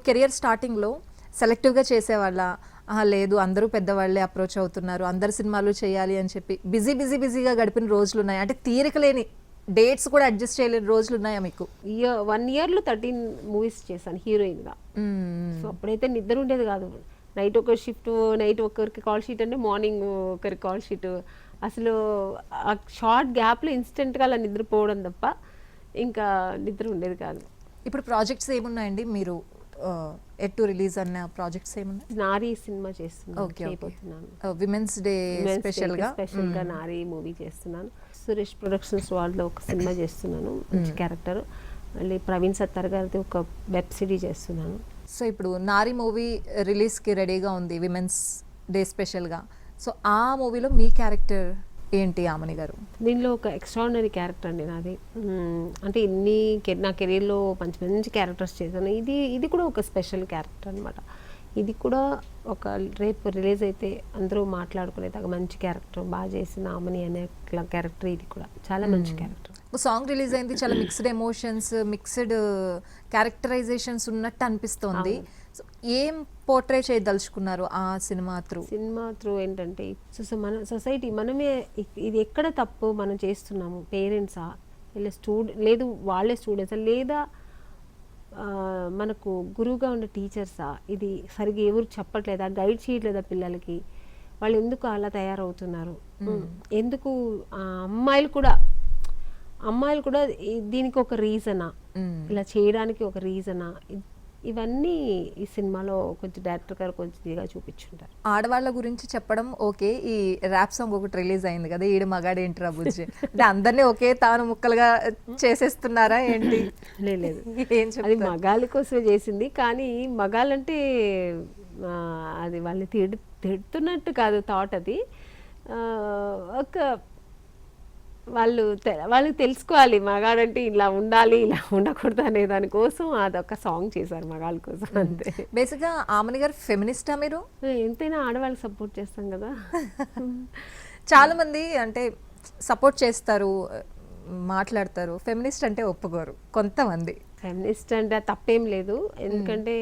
Career స్టార్టింగ్లో సెలెక్టివ్గా చేసేవాళ్ళ? లేదు అందరూ పెద్దవాళ్ళే అప్రోచ్ అవుతున్నారు, అందరు సినిమాలు చేయాలి అని చెప్పి బిజీగా గడిపిన రోజులు ఉన్నాయి, అంటే తీరిక లేని డేట్స్ కూడా అడ్జస్ట్ చేయలేని రోజులు ఉన్నాయా మీకు? 1 yearలో 13 మూవీస్ చేశాను హీరోయిన్గా. సో అప్పుడైతే నిద్ర ఉండేది కాదు. నైట్ ఒక షిఫ్ట్, నైట్ ఒకరికి కాల్ షీట్ అంటే మార్నింగ్ ఒకరికి కాల్ షీట్. అసలు ఆ షార్ట్ గ్యాప్లో ఇన్స్టెంట్గా అలా నిద్రపోవడం తప్ప ఇంకా నిద్ర ఉండేది కాదు. ఇప్పుడు ప్రాజెక్ట్స్ ఏమున్నాయండి మీరు ఎటు రిలీజ్ అన్న ప్రాజెక్ట్స్ ఏమున్నాయి? నారీ సినిమా చేయబోతున్నాను. విమెన్స్ డే స్పెషల్గా నారీ మూవీ చేస్తున్నాను. సురేష్ ప్రొడక్షన్స్ వాళ్ళలో ఒక సినిమా చేస్తున్నాను, మంచి క్యారెక్టర్. మళ్ళీ ప్రవీణ్ సత్తార్ గారిది ఒక వెబ్ సిరీస్ చేస్తున్నాను. సో ఇప్పుడు నారీ మూవీ రిలీజ్కి రెడీగా ఉంది విమెన్స్ డే స్పెషల్గా. సో ఆ మూవీలో మీ క్యారెక్టర్ ఏంటి ఆమని గారు? దీనిలో ఒక ఎక్స్ట్రాడినరీ క్యారెక్టర్ అండి నాది. అంటే నా కెరీర్లో మంచి క్యారెక్టర్స్ చేశాను. ఇది కూడా ఒక స్పెషల్ క్యారెక్టర్ అనమాట. ఇది కూడా ఒక రేపు రిలీజ్ అయితే అందరూ మాట్లాడుకునేది మంచి క్యారెక్టర్, బాగా చేసిన ఆమని అనే క్యారెక్టర్. ఇది కూడా చాలా మంచి క్యారెక్టర్. సాంగ్ రిలీజ్ అయింది, చాలా మిక్స్డ్ ఎమోషన్స్, మిక్స్డ్ క్యారెక్టరైజేషన్స్ ఉన్నట్టు అనిపిస్తోంది. సో ఏం పోర్ట్రే చేయదలుచుకున్నారు ఆ సినిమా త్రూ ఏంటంటే మన సొసైటీ, మనమే ఇది ఎక్కడ తప్పు మనం చేస్తున్నాము, పేరెంట్సా లేదా లేదు వాళ్ళే స్టూడెంట్సా లేదా మనకు గురువుగా ఉన్న టీచర్సా, ఇది సరిగ్గా ఎవరు చెప్పట్లేదా, గైడ్ చేయట్లేదా పిల్లలకి, వాళ్ళు ఎందుకు అలా తయారవుతున్నారు, ఎందుకు అమ్మాయిలు కూడా దీనికి ఒక రీజనా, ఇలా చేయడానికి ఒక రీజనా, ఇవన్నీ ఈ సినిమాలో కొంచెం డైరెక్టర్ గారు కొంచెం ఇదిగా చూపించుంటారు. ఆడవాళ్ళ గురించి చెప్పడం ఓకే, ఈ ర్యాప్ సాంగ్ ఒకటి రిలీజ్ అయింది కదా, ఈడు మగాడేంటి రాబుజ్జి, అంటే అందరినీ ఒకే తాను ముక్కలుగా చేసేస్తున్నారా ఏంటి? లేదు, అది మగాళ్ళ కోసమే చేసింది. కానీ మగాళ్ళంటే అది వాళ్ళని తిడుతున్నట్టు కాదు థాట్. అది ఒక వాళ్ళకి తెలుసుకోవాలి మగాడంటే ఇలా ఉండాలి, ఇలా ఉండకూడదు అనే దానికోసం అదొక సాంగ్ చేశారు మగాళ్ళ కోసం, అంతే. బేసిక్గా ఆమని గారు ఫెమినిస్టా మీరు? ఎంతైనా ఆడవాళ్ళకి సపోర్ట్ చేస్తాం కదా. చాలా మంది అంటే సపోర్ట్ చేస్తారు, మాట్లాడతారు, ఫెమినిస్ట్ అంటే ఒప్పుకోరు కొంతమంది. ఫెమినిస్ట్ అంటే తప్పేం లేదు, ఎందుకంటే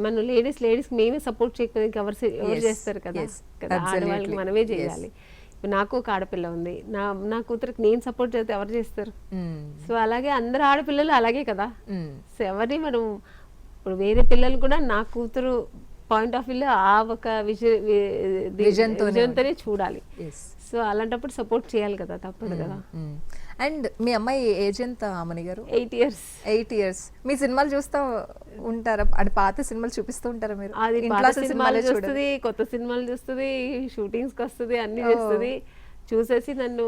మనం లేడీస్కి మేమే సపోర్ట్ చేయకపోతే ఎవరు చేస్తారు కదా. ఆడవాళ్ళకి మనమే చేయాలి. నాకు ఒక ఆడపిల్ల ఉంది, నా కూతురికి నేను సపోర్ట్ చేస్తే ఎవరు చేస్తారు? సో అలాగే అందరు ఆడపిల్లలు అలాగే కదా. సో ఎవరిని మనం ఇప్పుడు వేరే కూడా నా కూతురు పాయింట్ ఆఫ్ వ్యూలో ఆ ఒక విజన్తోనే చూడాలి. సో అలాంటప్పుడు సపోర్ట్ చేయాలి కదా, తప్పదు కదా. అండ్ మీ అమ్మాయి ఏజ్ ఎంత ఆమని గారు? 8 years. 8 years. మీ సినిమాలు చూస్తూ ఉంటారా? అంటే పాత సినిమాలు చూపిస్తూ ఉంటారా మీరు? అది సినిమాలు చూస్తుంది, కొత్త సినిమాలు చూస్తుంది, షూటింగ్స్కి వస్తుంది, అన్ని చేస్తుంది. చూసేసి నన్ను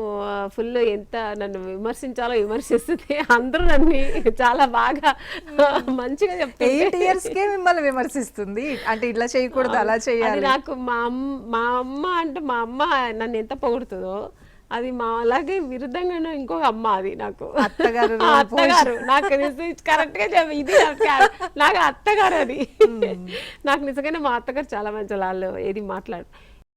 ఫుల్ ఎంత నన్ను విమర్శించాలో విమర్శిస్తుంది. అందరూ నన్ను చాలా బాగా మంచిగా చెప్తారు. 8 yearsకే మిమ్మల్ని విమర్శిస్తుంది, అంటే ఇట్లా చేయకూడదు, అలా చేయాలి. నాకు మా అమ్మ అంటే మా అమ్మ నన్ను ఎంత పొగుడుతుందో అది మా అలాగే విరుద్ధంగా ఇంకొక అమ్మ, అది నాకు అత్తగారు. నాకు కరెక్ట్ గా చెప్పి ఇది నాకు అత్తగారు. అది నాకు నిజంగానే మా అత్తగారు చాలా మంచి వాళ్ళు, ఏది మాట్లాడు